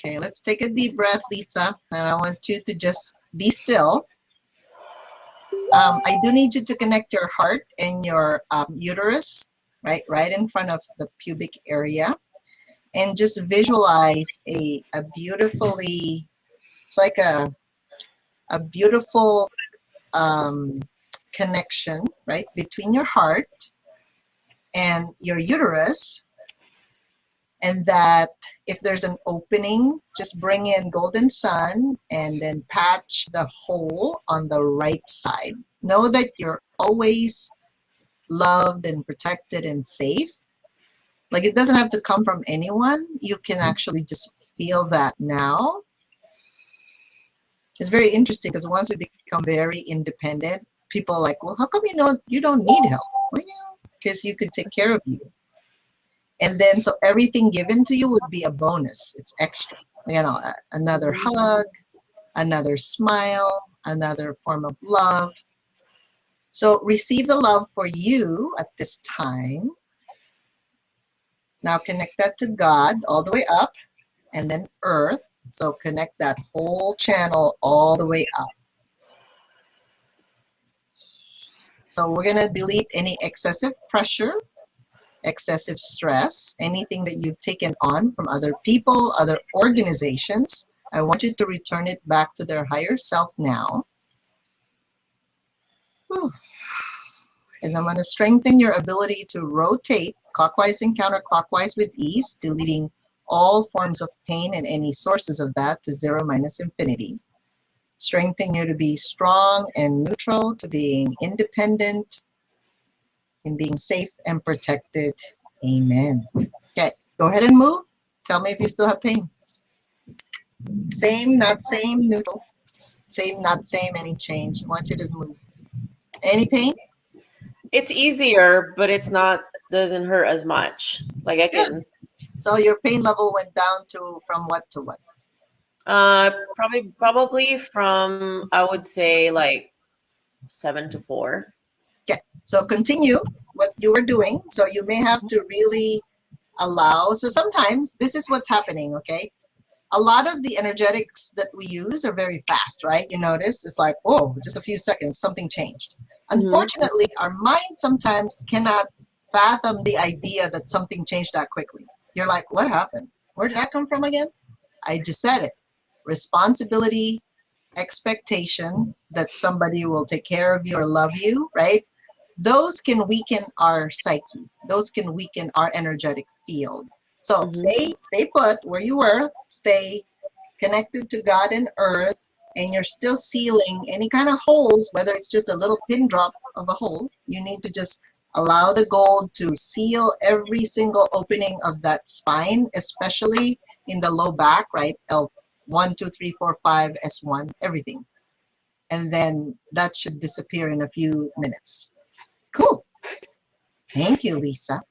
Okay, let's take a deep breath, Lisa. And I want you to just be still. I do need you to connect your heart and your uterus, right in front of the pubic area. And just visualize a beautifully, it's like a beautiful connection, right, between your heart and your uterus. And that if there's an opening, just bring in golden sun and then patch the hole on the right side. Know that you're always loved and protected and safe. Like, it doesn't have to come from anyone. You can actually just feel that now. It's very interesting because once we become very independent, people are like, well, how come you don't need help? Well, because you could take care of you. And then, so everything given to you would be a bonus. It's extra. Another hug, another smile, another form of love. So receive the love for you at this time. Now connect that to God all the way up, and then earth. So connect that whole channel all the way up. So we're going to delete any excessive pressure, excessive stress, anything that you've taken on from other people, other organizations. I want you to return it back to their higher self now. Whew. And I'm going to strengthen your ability to rotate clockwise and counterclockwise with ease, deleting all forms of pain and any sources of that to 0 minus infinity. Strengthen you to be strong and neutral, to being independent, and being safe and protected. Amen. Okay, go ahead and move. Tell me if you still have pain. Same, not same, neutral. Same, not same, any change. I want you to move. Any pain? It's easier, but it's not, doesn't hurt as much. Like I can. So your pain level went down to from what to what? Probably from, I would say, like 7 to 4. Okay, so continue what you were doing. So you may have to really allow. So sometimes this is what's happening, okay? A lot of the energetics that we use are very fast, right? You notice it's like, whoa, just a few seconds, something changed. Unfortunately, our mind sometimes cannot fathom the idea that something changed that quickly. You're like, what happened? Where did that come from again? I just said it. Responsibility, expectation that somebody will take care of you or love you, right? Those can weaken our psyche. Those can weaken our energetic field. So stay put where you were, stay connected to God and earth, and you're still sealing any kind of holes, whether it's just a little pin drop of a hole. You need to just allow the gold to seal every single opening of that spine, especially in the low back, right? L1, 2, 3, 4, 5, S1, everything. And then that should disappear in a few minutes. Cool. Thank you, Lisa.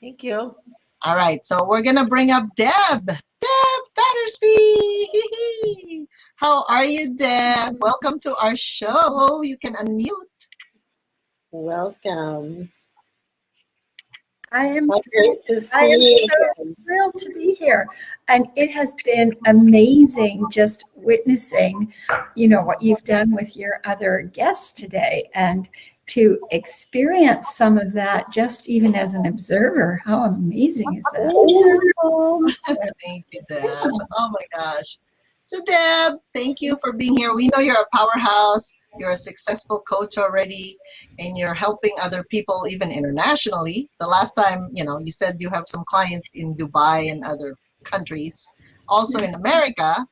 Thank you. All right, so we're going to bring up Deb. Deb Battersby. How are you, Deb? Welcome to our show. You can unmute. Welcome. I am How great to see I am you. so thrilled to be here. And it has been amazing just witnessing, what you've done with your other guests today, and to experience some of that just even as an observer. How amazing is that? Thank you, Deb. Oh my gosh. So Deb, thank you for being here. We know you're a powerhouse. You're a successful coach already, and you're helping other people even internationally. The last time, you said you have some clients in Dubai and other countries. also in America.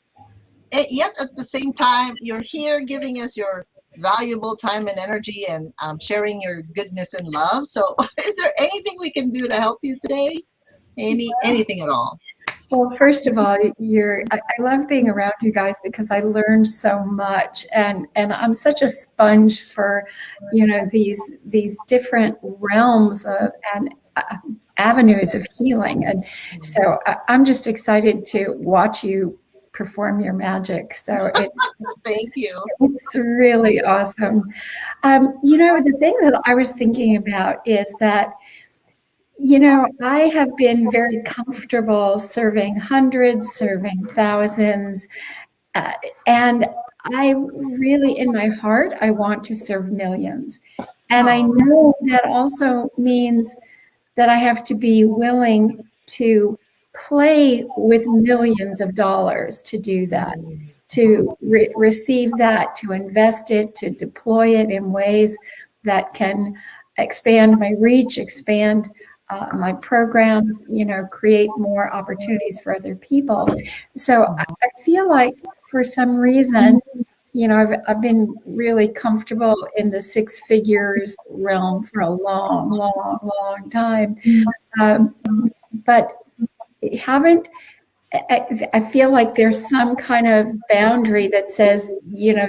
Yet at the same time, you're here giving us your valuable time and energy and sharing your goodness and love. So is there anything we can do to help you today? Anything at all? Well, first of all, I love being around you guys because I learned so much, and I'm such a sponge for, these different realms of and avenues of healing, and so I'm just excited to watch you perform your magic. So it's Thank you. it's really awesome. The thing that I was thinking about is that, I have been very comfortable serving hundreds, serving thousands, and I really, in my heart, I want to serve millions. And I know that also means that I have to be willing to play with millions of dollars to do that, to receive that, to invest it, to deploy it in ways that can expand my reach, expand my programs, create more opportunities for other people. So I feel like for some reason, I've been really comfortable in the six figures realm for a long, long, long time. But haven't, I feel like there's some kind of boundary that says,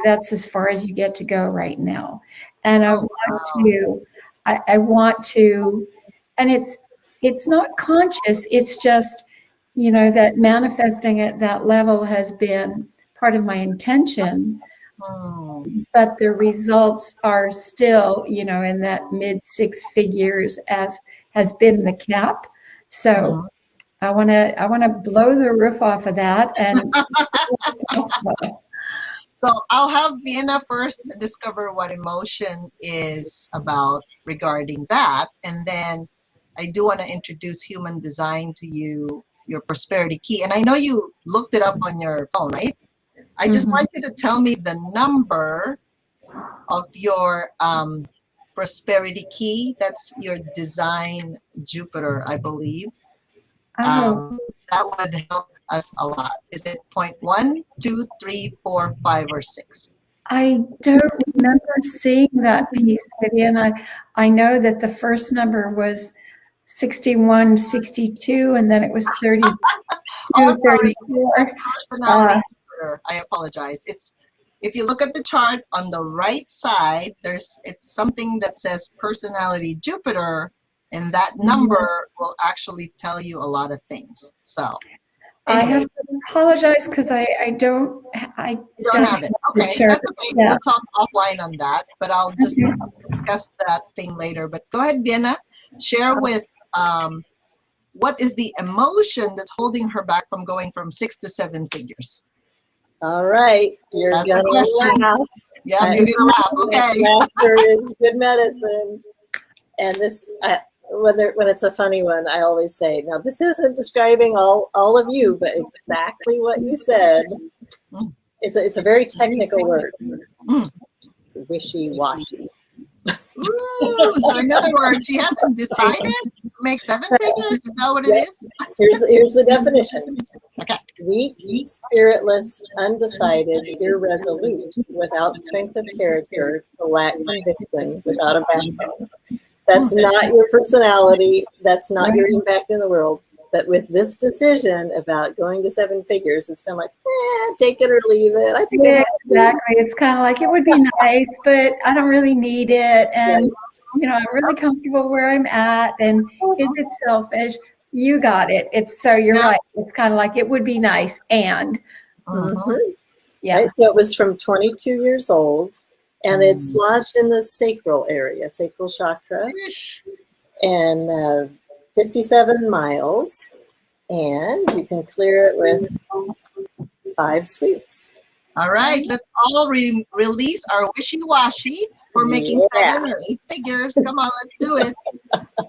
that's as far as you get to go right now. And I want to, and it's not conscious. It's just, that manifesting at that level has been part of my intention, but the results are still, in that mid six figures as has been the cap. So I want to blow the roof off of that. And so I'll have Vienna first discover what emotion is about regarding that. And then I do want to introduce human design to you, your prosperity key. And I know you looked it up on your phone, right? I just want you to tell me the number of your prosperity key. That's your design Jupiter, I believe. That would help us a lot. Is it 0.1, 2, 3, 4, 5, or 6? I don't remember seeing that piece, Vivian. I know that the first number was 61, 62, and then it was 32, 34. Personality Jupiter. I apologize. If you look at the chart on the right side, it's something that says personality Jupiter, and that number will actually tell you a lot of things. So anyway. I have to apologize because I don't have it. Okay, that's okay. Yeah. We'll talk offline on that, but I'll just discuss that thing later. But go ahead, Vienna, share with what is the emotion that's holding her back from going from 6 to 7 figures? All right, you're that's gonna the question. laugh. Yeah, you're gonna laugh. Okay. Laughter is good medicine, and this. When it's a funny one, I always say, now this isn't describing all of you, but exactly what you said. It's a very technical word. It's wishy-washy. Ooh, so in other words, she hasn't decided to make 7 figures. Is that what it is? Here's the definition. Okay. Weak, spiritless, undecided, irresolute, without strength of character, to lack conviction, without a backbone. That's not your personality. That's not your impact in the world. But with this decision about going to 7 figures, it's kind of like, take it or leave it. I think exactly. It's kind of like, it would be nice, but I don't really need it. And, I'm really comfortable where I'm at. And is it selfish? You got it. You're right. It's kind of like, it would be nice. And yeah. Right? So it was from 22 years old. And it's lodged in the sacral area, sacral chakra, and 57 miles. And you can clear it with 5 sweeps. All right, let's all release our wishy-washy for making 7 or 8 figures. Come on, let's do it.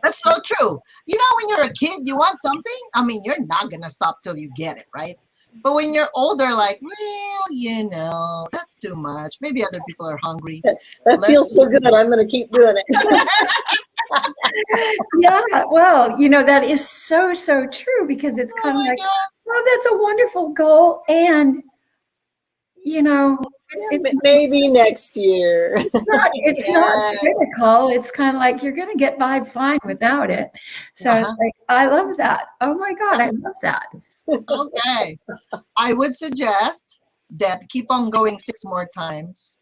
That's so true. When you're a kid, you want something. I mean, you're not going to stop till you get it, right? But when you're older, like, well, that's too much. Maybe other people are hungry. That feels so good. I'm going to keep doing it. Yeah, well, that is so true because it's kind of like, Well, that's a wonderful goal. And, you know, it's Maybe next year. it's not physical. It's kind of like you're going to get by fine without it. So it's like, I love that. Oh my God, I love that. Okay. I would suggest that keep on going 6 more times.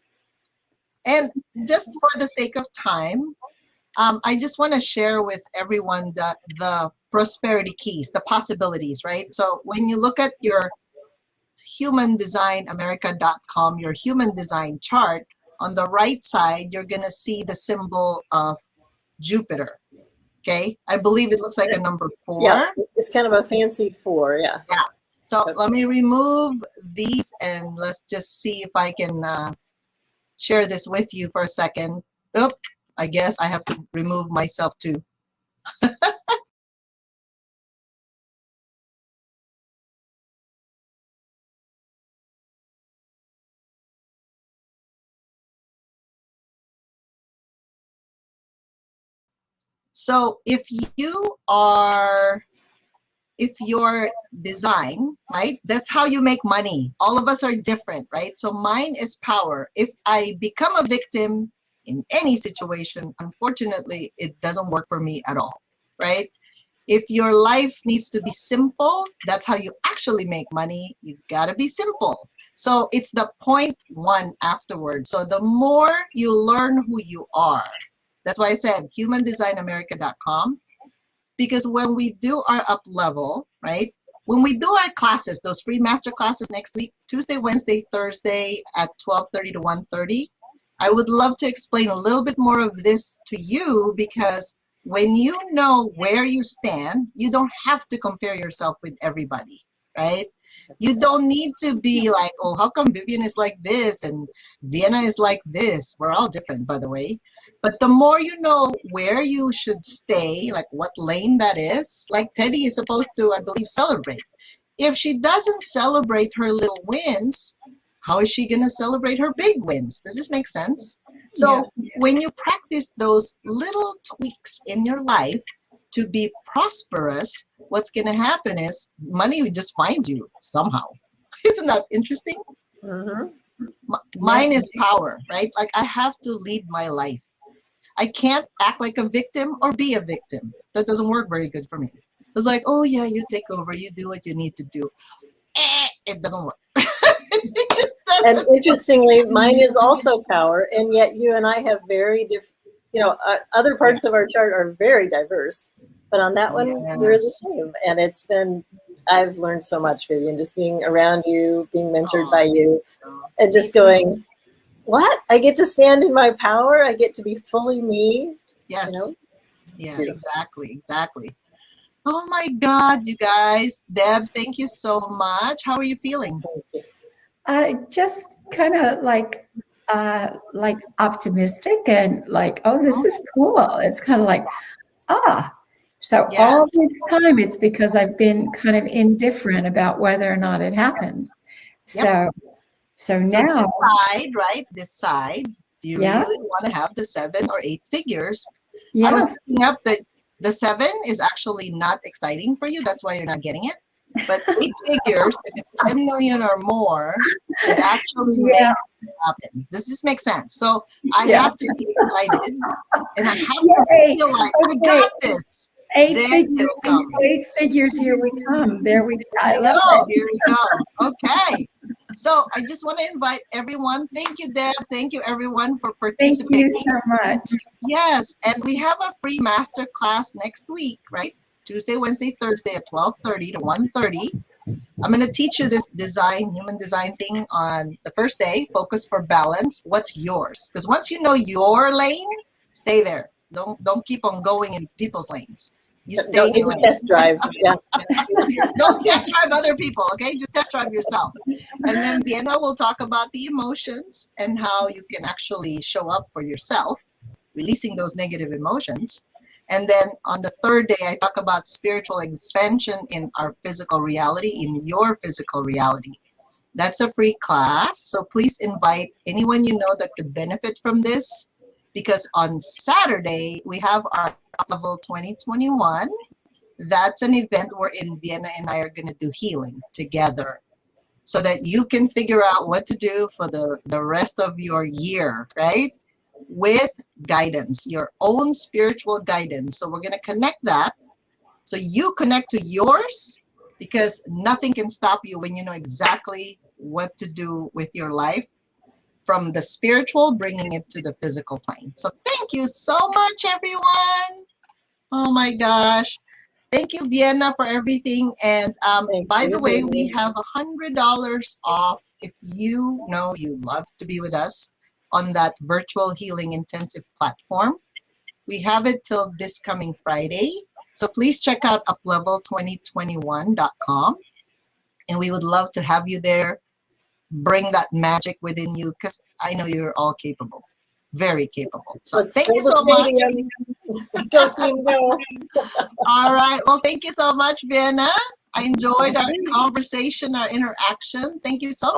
And just for the sake of time, I just want to share with everyone the prosperity keys, the possibilities, right? So when you look at your humandesignamerica.com, your human design chart, on the right side, you're going to see the symbol of Jupiter. Okay. I believe it looks like a number 4. Yeah, it's kind of a fancy 4. Yeah. Yeah. So let me remove these and let's just see if I can share this with you for a second. Oop, I guess I have to remove myself too. So if your design, right, that's how you make money. All of us are different, right? So mine is power. If I become a victim in any situation, unfortunately, it doesn't work for me at all, right? If your life needs to be simple, that's how you actually make money. You gotta be simple. So it's the point 1 afterwards. So the more you learn who you are, that's why I said humandesignamerica.com, because when we do our up level, right? When we do our classes, those free master classes next week, Tuesday, Wednesday, Thursday at 12:30 to 1:30, I would love to explain a little bit more of this to you, because when you know where you stand, you don't have to compare yourself with everybody, right? You don't need to be like, oh, how come Vivian is like this and Vienna is like this? We're all different, by the way. But the more you know where you should stay, like what lane that is, like Teddy is supposed to, I believe, celebrate. If she doesn't celebrate her little wins, how is she going to celebrate her big wins? Does this make sense? So when you practice those little tweaks in your life to be prosperous, what's going to happen is money will just find you somehow. Isn't that interesting? Mine is power, right? Like I have to lead my life. I can't act like a victim or be a victim. That doesn't work very good for me. It's like, oh yeah, you take over, you do what you need to do. It doesn't work. It just doesn't. And interestingly, mine is also power, and yet you and I have very different, other parts of our chart are very diverse, but on that one, we're the same. And I've learned so much, Vivian, just being around you, being mentored by you, and just going, what? I get to stand in my power. I get to be fully me. Yes. Yeah, exactly. Oh my God, you guys. Deb, thank you so much. How are you feeling? Just kind of like optimistic and like, oh, this is cool. It's kind of like, so all this time it's because I've been kind of indifferent about whether or not it happens. So now decide, do you really want to have the 7 or 8 figures? Yes. I was looking up that the 7 is actually not exciting for you. That's why you're not getting it. But 8 figures, if it's 10 million or more, it actually makes it happen. Does this make sense? So I have to be excited, and I have to feel like I got this. 8 figures, here we come. There we go. I love it. Here we go. Okay. So I just want to invite everyone. Thank you, Deb. Thank you, everyone, for participating. Thank you so much. Yes, and we have a free master class next week, right? Tuesday, Wednesday, Thursday at 12:30 to 1:30. I'm going to teach you this human design thing on the first day, focus for balance. What's yours? Because once you know your lane, stay there. Don't keep on going in people's lanes. You stay Don't in your even lane. test drive. Yeah. Don't test drive other people, okay? Just test drive yourself. And then Vienna will talk about the emotions and how you can actually show up for yourself, releasing those negative emotions. And then on the third day, I talk about spiritual expansion in our physical reality, in your physical reality. That's a free class. So please invite anyone you know that could benefit from this, because on Saturday, we have our Top Level 2021. That's an event wherein Vienna and I are going to do healing together so that you can figure out what to do for the rest of your year, right? With guidance, your own spiritual guidance. So we're going to connect that. So you connect to yours, because nothing can stop you when you know exactly what to do with your life, from the spiritual, bringing it to the physical plane. So thank you so much, everyone. Oh my gosh. Thank you, Vienna, for everything. And by the way, we have $100 off if you know you love to be with us on that virtual healing intensive platform. We have it till this coming Friday. So please check out uplevel2021.com. And we would love to have you there. Bring that magic within you, because I know you're all capable, very capable. So thank you so much. Go team, go. All right. Well, thank you so much, Vienna. I enjoyed our conversation, our interaction. Thank you so much.